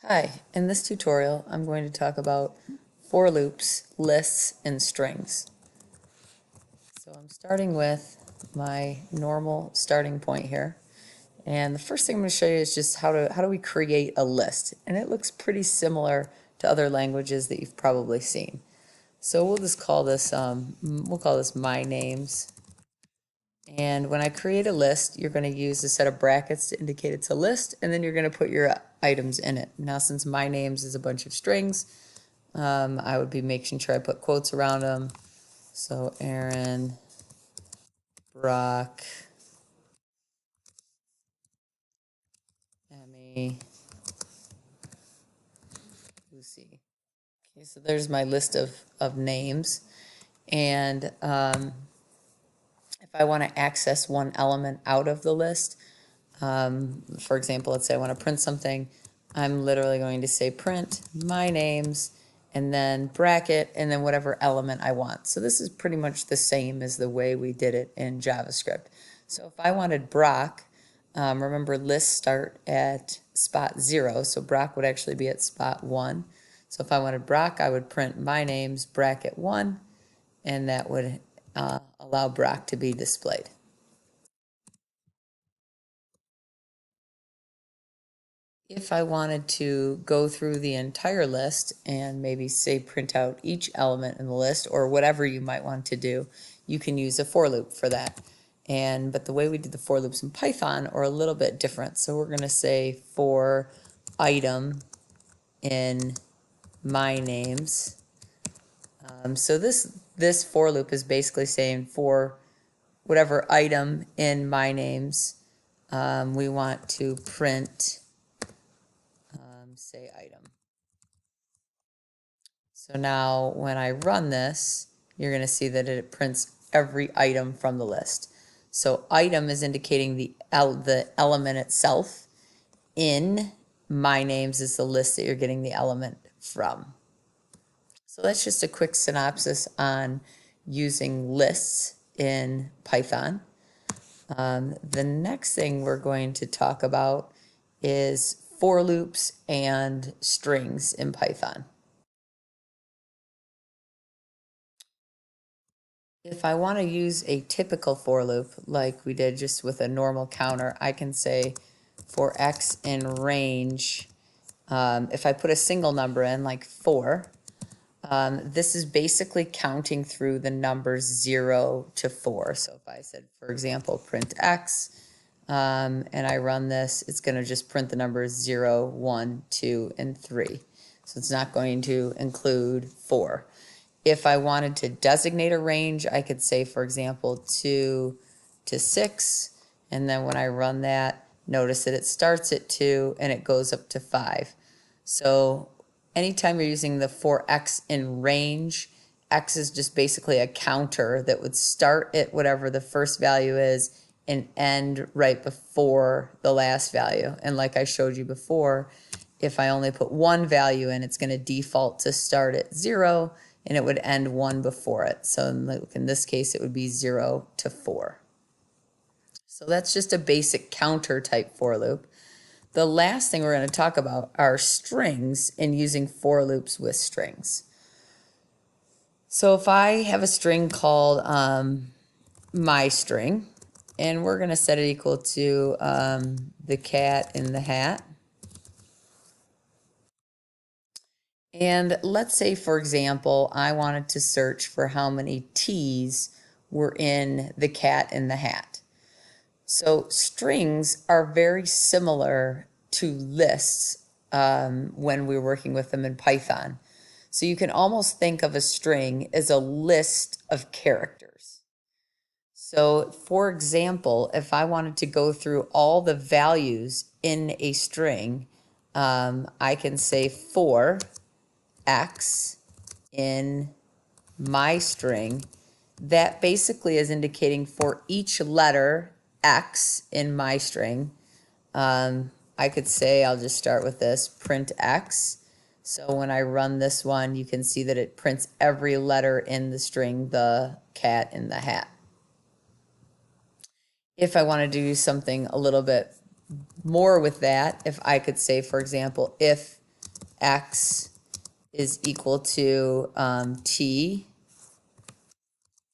Hi, in this tutorial I'm going to talk about for loops, lists, and strings. So I'm starting with my normal starting point here. And the first thing I'm going to show you is just how do we create a list. And it looks pretty similar to other languages that you've probably seen. So we'll just call this, we'll call this my names. And when I create a list, you're going to use a set of brackets to indicate it's a list, and then you're going to put your items in it. Now, since my names is a bunch of strings, I would be making sure I put quotes around them. So Aaron, Brock, Emmy, Lucy. Okay, so there's my list of names. And if I want to access one element out of the list, for example, let's say I want to print something, I'm literally going to say print my names and then bracket and then whatever element I want. So this is pretty much the same as the way we did it in JavaScript. So if I wanted Brock, remember lists start at spot 0, so Brock would actually be at spot 1. So if I wanted Brock, I would print my names bracket 1, and that would allow Brock to be displayed. If I wanted to go through the entire list and maybe say print out each element in the list or whatever you might want to do, you can use a for loop for that. But the way we did the for loops in Python are a little bit different. So we're going to say for item in my names. So this for loop is basically saying for whatever item in my names, we want to print, say item. So now when I run this, you're going to see that it prints every item from the list. So item is indicating the element itself. In my names is the list that you're getting the element from. So that's just a quick synopsis on using lists in Python. The next thing we're going to talk about is for loops and strings in Python. If I want to use a typical for loop, like we did just with a normal counter, I can say for x in range, if I put a single number in, like 4, this is basically counting through the numbers 0 to 4. So if I said, for example, print x, and I run this, it's going to just print the numbers 0, 1, 2, and 3. So it's not going to include 4. If I wanted to designate a range, I could say, for example, 2 to 6, and then when I run that, notice that it starts at 2 and it goes up to 5. So anytime you're using the for x in range, x is just basically a counter that would start at whatever the first value is and end right before the last value. And like I showed you before, if I only put one value in, it's going to default to start at 0 and it would end 1 before it. So in this case, it would be 0 to 4. So that's just a basic counter type for loop. The last thing we're going to talk about are strings and using for loops with strings. So if I have a string called my string, and we're going to set it equal to the cat in the hat. And let's say, for example, I wanted to search for how many T's were in the cat in the hat. So strings are very similar to lists when we're working with them in Python. So you can almost think of a string as a list of characters. So for example, if I wanted to go through all the values in a string, I can say for x in my string. That basically is indicating for each letter x in my string. I could say, I'll just start with this, print x. So when I run this one, you can see that it prints every letter in the string, the cat in the hat. If I wanted to do something a little bit more with that, if I could say, for example, if x is equal to t,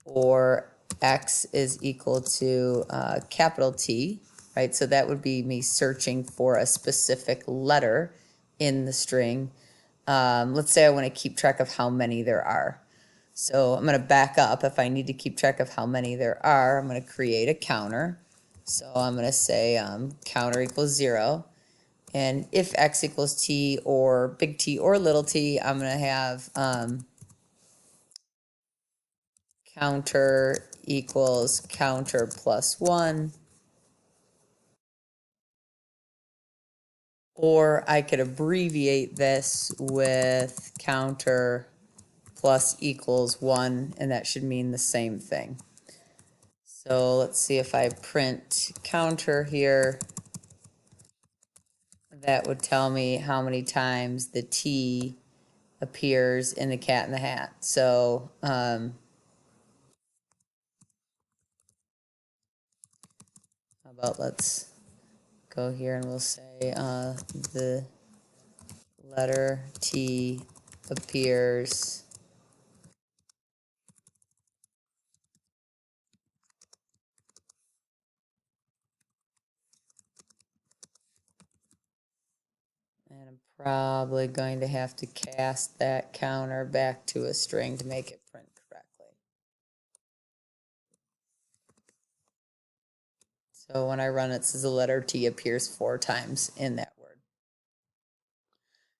or x is equal to capital T, right? So that would be me searching for a specific letter in the string. Let's say I want to keep track of how many there are. So I'm going to back up. If I need to keep track of how many there are, I'm going to create a counter. So I'm going to say counter equals 0. And if x equals t or big T or little t, I'm going to have counter equals counter plus 1. Or I could abbreviate this with counter plus equals 1, and that should mean the same thing. So let's see if I print counter here. That would tell me how many times the T appears in the Cat in the Hat. So how about let's go here and we'll say the letter T appears and I'm probably going to have to cast that counter back to a string to make it print correctly. So when I run it, it says the letter T appears 4 times in that word.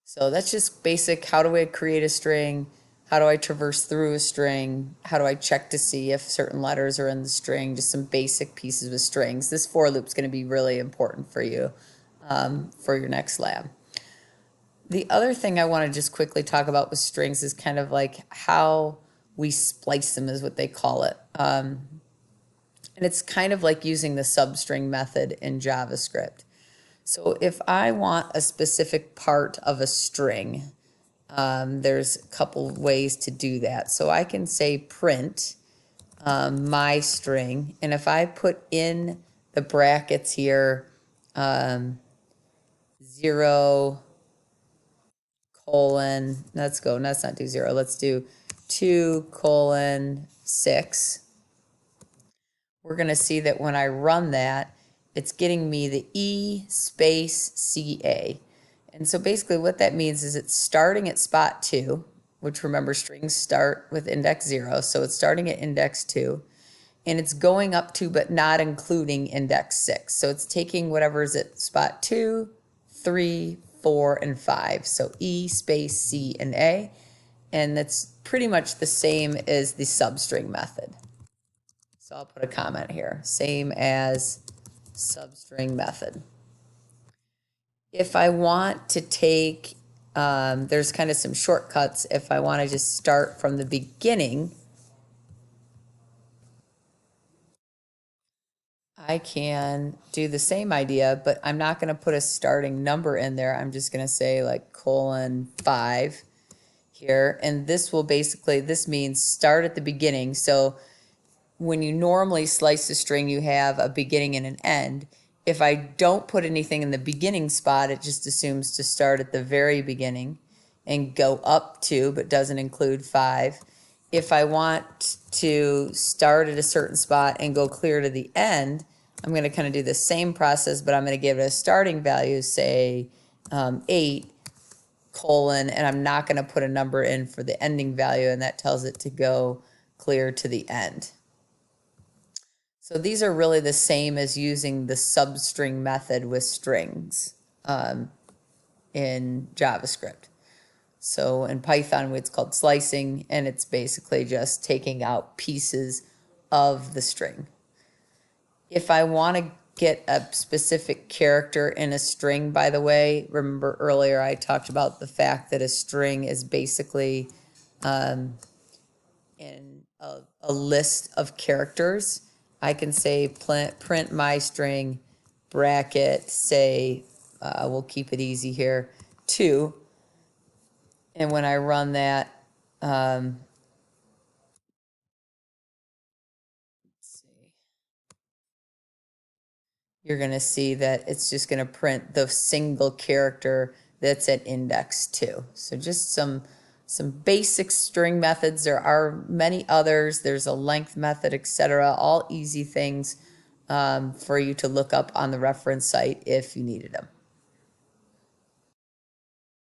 So that's just basic. How do I create a string? How do I traverse through a string? How do I check to see if certain letters are in the string? Just some basic pieces of strings. This for loop is going to be really important for you for your next lab. The other thing I want to just quickly talk about with strings is kind of like how we splice them is what they call it. And it's kind of like using the substring method in JavaScript. So if I want a specific part of a string, there's a couple ways to do that. So I can say print my string, and if I put in the brackets here 0 colon, let's not do 0, let's do 2 colon 6. We're going to see that when I run that, it's getting me the E space CA. And so basically what that means is it's starting at spot 2, which remember strings start with index 0, so it's starting at index 2, and it's going up to but not including index 6. So it's taking whatever's at spot 2, 3, 4, and 5. So E space C and A, and that's pretty much the same as the substring method. So I'll put a comment here, same as substring method. If I want to take, there's kind of some shortcuts. If I want to just start from the beginning, I can do the same idea, but I'm not going to put a starting number in there. I'm just going to say like colon 5 here. And this will basically, this means start at the beginning. So when you normally slice a string, you have a beginning and an end. If I don't put anything in the beginning spot, it just assumes to start at the very beginning and go up to, but doesn't include 5. If I want to start at a certain spot and go clear to the end, I'm going to kind of do the same process, but I'm going to give it a starting value, say 8 colon, and I'm not going to put a number in for the ending value, and that tells it to go clear to the end. So these are really the same as using the substring method with strings in JavaScript. So in Python, it's called slicing, and it's basically just taking out pieces of the string. If I want to get a specific character in a string, by the way, remember earlier I talked about the fact that a string is basically in a list of characters. I can say print my string bracket, say, we'll keep it easy here, 2. And when I run that, let's see, you're going to see that it's just going to print the single character that's at index 2. So just some basic string methods. There are many others. There's a length method, etc. All easy things for you to look up on the reference site if you needed them.